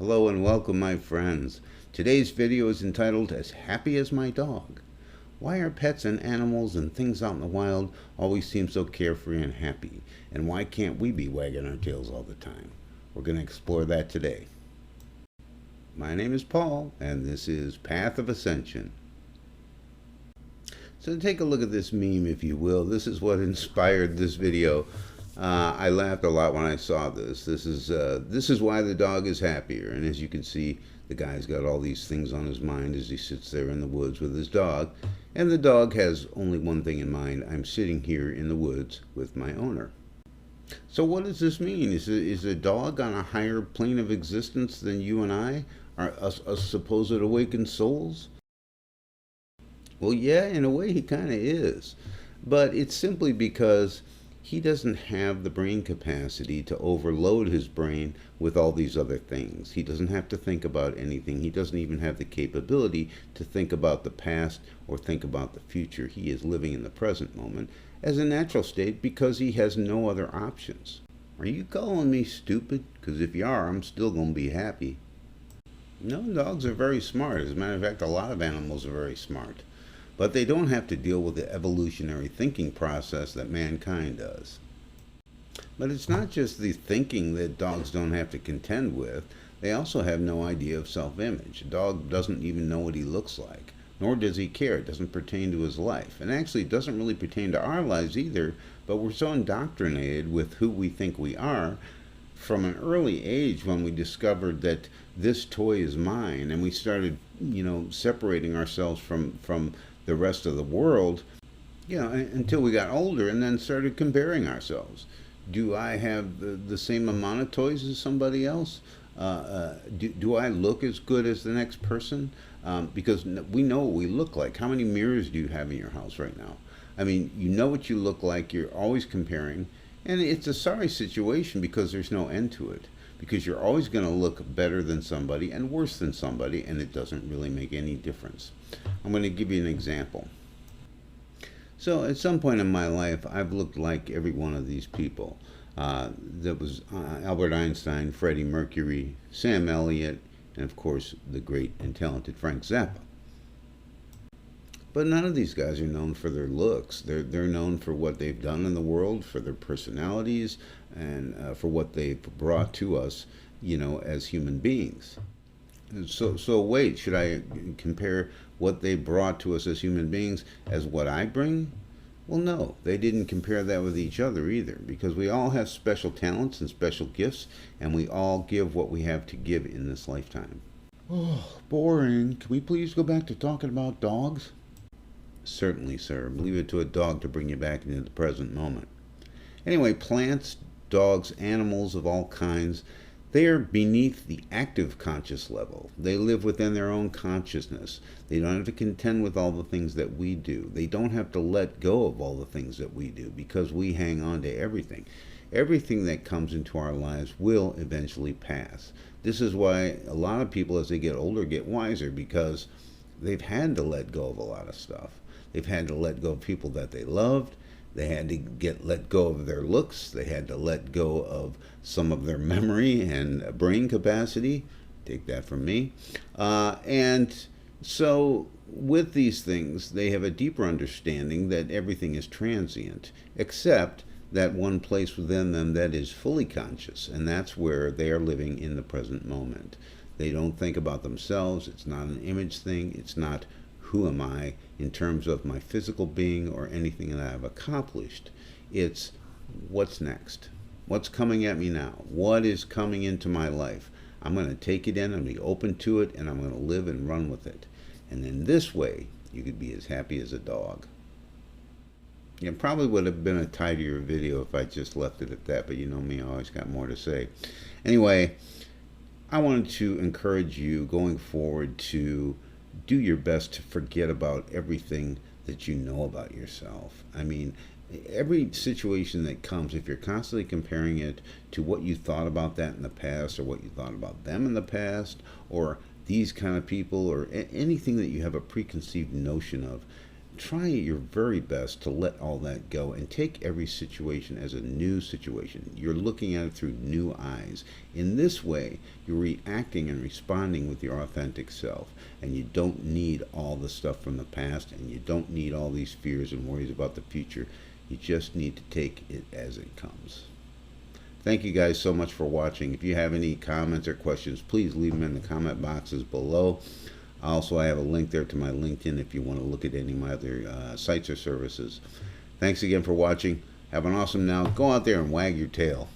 Hello and welcome, my friends. Today's video is entitled As Happy as My Dog. Why are pets and animals and things out in the wild always seem so carefree and happy? And why can't we be wagging our tails all the time? We're going to explore that today. My name is Paul, and this is Path of Ascension. So take a look at this meme, if you will. This is what inspired this video. I laughed a lot when I saw this. This is why the dog is happier. And as you can see, the guy's got all these things on his mind as he sits there in the woods with his dog. And the dog has only one thing in mind: I'm sitting here in the woods with my owner. So what does this mean? Is a dog on a higher plane of existence than you and I, are us supposed awakened souls? Well, yeah, in a way he kind of is. But it's simply because he doesn't have the brain capacity to overload his brain with all these other things. He doesn't have to think about anything. He doesn't even have the capability to think about the past or think about the future. He is living in the present moment as a natural state because he has no other options. Are you calling me stupid? Because if you are, I'm still going to be happy. No, dogs are very smart. As a matter of fact, a lot of animals are very smart. But they don't have to deal with the evolutionary thinking process that mankind does. But it's not just the thinking that dogs don't have to contend with. They also have no idea of self-image. A dog doesn't even know what he looks like, nor does he care. It doesn't pertain to his life. And actually, it doesn't really pertain to our lives either, but we're so indoctrinated with who we think we are from an early age when we discovered that this toy is mine, and we started, separating ourselves from the rest of the world, until we got older and then started comparing ourselves. Do I have the same amount of toys as somebody else? Do I look as good as the next person? Because we know what we look like. How many mirrors do you have in your house right now? I mean, you know what you look like. You're always comparing. And it's a sorry situation because there's no end to it. Because you're always going to look better than somebody and worse than somebody, and it doesn't really make any difference. I'm going to give you an example. So at some point in my life, I've looked like every one of these people. That was Albert Einstein, Freddie Mercury, Sam Elliott, and of course the great and talented Frank Zappa. But none of these guys are known for their looks. They're known for what they've done in the world, for their personalities, and for what they've brought to us, as human beings. So wait, should I compare what they brought to us as human beings as what I bring? Well, no, they didn't compare that with each other either, because we all have special talents and special gifts, and we all give what we have to give in this lifetime. Oh, boring. Can we please go back to talking about dogs? Certainly, sir. Leave it to a dog to bring you back into the present moment. Anyway, plants, dogs, animals of all kinds, they are beneath the active conscious level. They live within their own consciousness. They don't have to contend with all the things that we do. They don't have to let go of all the things that we do because we hang on to everything. Everything that comes into our lives will eventually pass. This is why a lot of people, as they get older, get wiser, because they've had to let go of a lot of stuff. They've had to let go of people that they loved. They had to let go of their looks. They had to let go of some of their memory and brain capacity. Take that from me. And so with these things, they have a deeper understanding that everything is transient, except that one place within them that is fully conscious, and that's where they are living in the present moment. They don't think about themselves. It's not an image thing. It's not who am I in terms of my physical being or anything that I've accomplished. It's what's next. What's coming at me now? What is coming into my life? I'm going to take it in, I'm going to be open to it, and I'm going to live and run with it. And in this way, you could be as happy as a dog. It probably would have been a tidier video if I just left it at that, but you know me, I always got more to say. Anyway, I wanted to encourage you going forward to do your best to forget about everything that you know about yourself. I mean, every situation that comes, if you're constantly comparing it to what you thought about that in the past, or what you thought about them in the past, or these kind of people, or anything that you have a preconceived notion of, try your very best to let all that go and take every situation as a new situation. You're looking at it through new eyes. In this way, you're reacting and responding with your authentic self, and you don't need all the stuff from the past, and you don't need all these fears and worries about the future. You just need to take it as it comes. Thank you guys so much for watching. If you have any comments or questions, please leave them in the comment boxes below. Also, I have a link there to my LinkedIn if you want to look at any of my other sites or services. Thanks again for watching. Have an awesome now. Go out there and wag your tail.